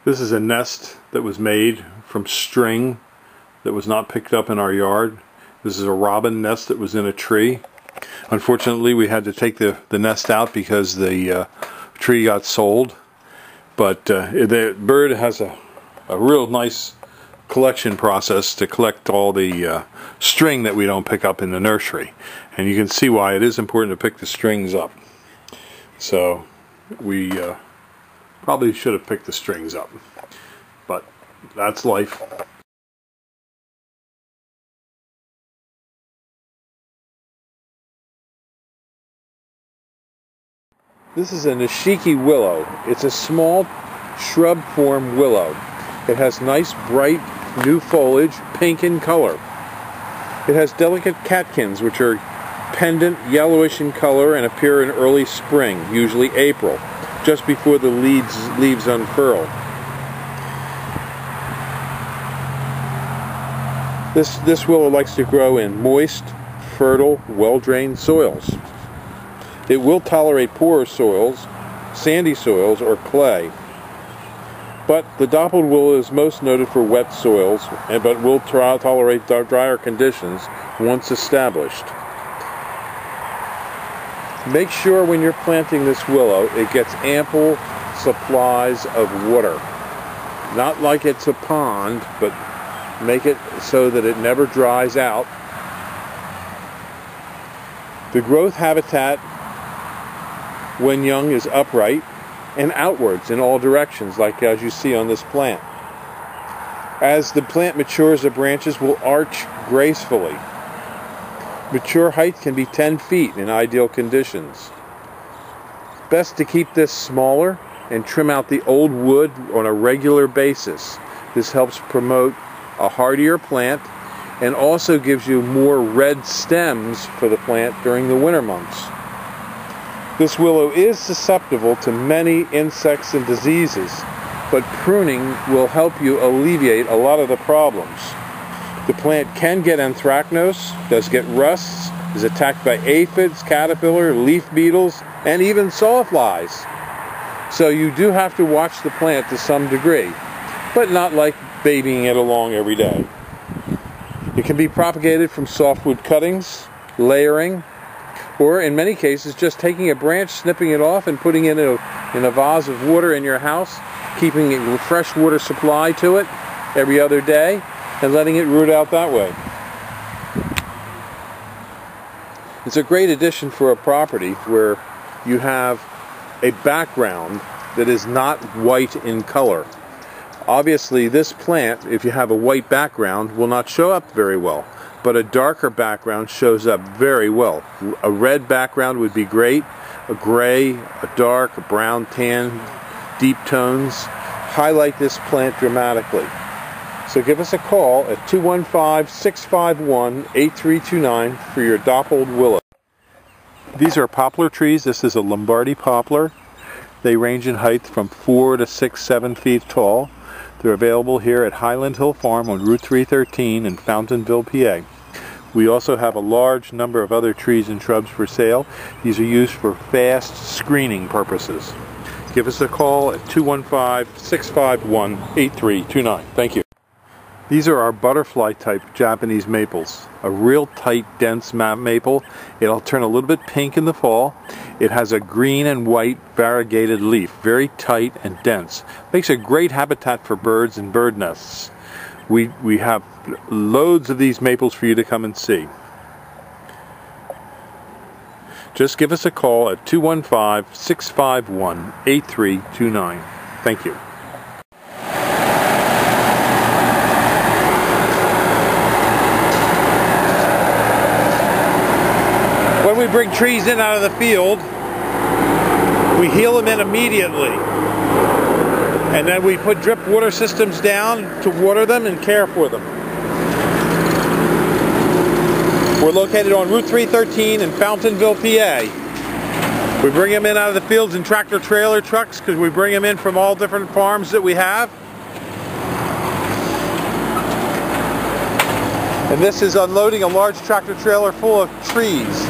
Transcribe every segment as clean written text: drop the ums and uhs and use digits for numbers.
This is a nest that was made from string that was not picked up in our yard. This is a robin nest that was in a tree. Unfortunately, we had to take the nest out because the tree got sold. But the bird has a real nice collection process to collect all the string that we don't pick up in the nursery. And you can see why it is important to pick the strings up. So we probably should have picked the strings up. But that's life. This is a Nishiki willow. It's a small shrub form willow. It has nice bright new foliage, pink in color. It has delicate catkins which are pendant yellowish in color and appear in early spring, usually April, just before the leaves unfurl. This willow likes to grow in moist, fertile, well-drained soils. It will tolerate poorer soils, sandy soils, or clay. But the dappled willow is most noted for wet soils, but will tolerate drier conditions once established. Make sure when you're planting this willow, it gets ample supplies of water. Not like it's a pond, but make it so that it never dries out. The growth habitat when young is upright and outwards in all directions, like as you see on this plant. As the plant matures, the branches will arch gracefully. Mature height can be 10 feet in ideal conditions. Best to keep this smaller and trim out the old wood on a regular basis. This helps promote a hardier plant and also gives you more red stems for the plant during the winter months. This willow is susceptible to many insects and diseases, but pruning will help you alleviate a lot of the problems. The plant can get anthracnose, does get rusts, is attacked by aphids, caterpillar, leaf beetles, and even sawflies. So you do have to watch the plant to some degree, but not like babying it along every day. It can be propagated from softwood cuttings, layering, or in many cases just taking a branch, snipping it off, and putting it in a vase of water in your house, keeping a fresh water supply to it every other day, and letting it root out that way. It's a great addition for a property where you have a background that is not white in color. Obviously, this plant, if you have a white background, will not show up very well. But a darker background shows up very well. A red background would be great. A gray, a dark, a brown, tan, deep tones highlight this plant dramatically. So give us a call at 215-651-8329 for your dappled willow. These are poplar trees. This is a Lombardy poplar. They range in height from 4 to 6, 7 feet tall. They're available here at Highland Hill Farm on Route 313 in Fountainville, PA. We also have a large number of other trees and shrubs for sale. These are used for fast screening purposes. Give us a call at 215-651-8329. Thank you. These are our butterfly type Japanese maples. A real tight, dense maple. It'll turn a little bit pink in the fall. It has a green and white variegated leaf, very tight and dense. Makes a great habitat for birds and bird nests. We have loads of these maples for you to come and see. Just give us a call at 215-651-8329. Thank you. When we bring trees in out of the field, we heel them in immediately. And then we put drip water systems down to water them and care for them. We're located on Route 313 in Fountainville, PA. We bring them in out of the fields in tractor trailer trucks because we bring them in from all different farms that we have. And this is unloading a large tractor trailer full of trees.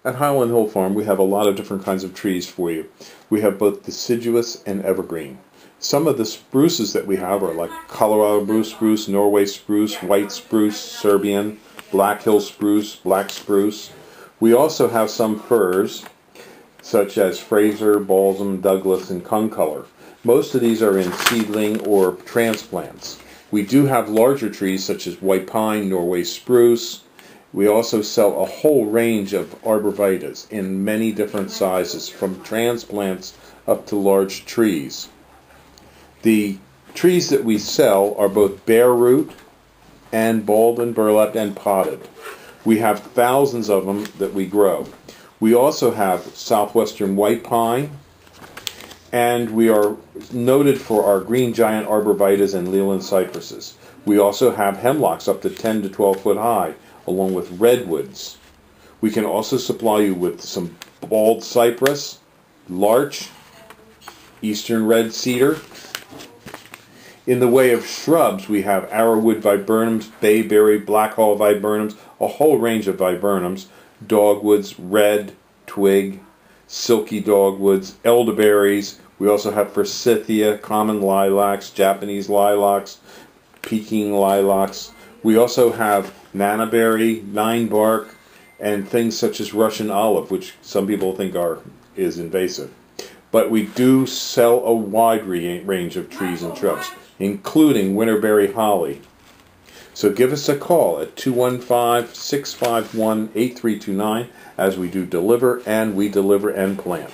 At Highland Hill Farm, we have a lot of different kinds of trees for you. We have both deciduous and evergreen. Some of the spruces that we have are like Colorado blue spruce, Norway spruce, white spruce, Serbian, Black Hill spruce, black spruce. We also have some firs, such as Fraser, balsam, Douglas, and concolor. Most of these are in seedling or transplants. We do have larger trees such as white pine, Norway spruce. We also sell a whole range of arborvitaes in many different sizes, from transplants up to large trees. The trees that we sell are both bare root and balled and burlapped and potted. We have thousands of them that we grow. We also have southwestern white pine, and we are noted for our green giant arborvitaes and Leland cypresses. We also have hemlocks up to 10 to 12 foot high, along with redwoods. We can also supply you with some bald cypress, larch, eastern red cedar. In the way of shrubs, we have arrowwood viburnums, bayberry, blackhaw viburnums, a whole range of viburnums, dogwoods, red, twig, silky dogwoods, elderberries. We also have forsythia, common lilacs, Japanese lilacs, Peking lilacs. We also have nannyberry, ninebark, and things such as Russian olive, which some people think is invasive. But we do sell a wide range of trees and shrubs, including winterberry holly. So give us a call at 215-651-8329 as we do deliver and plant.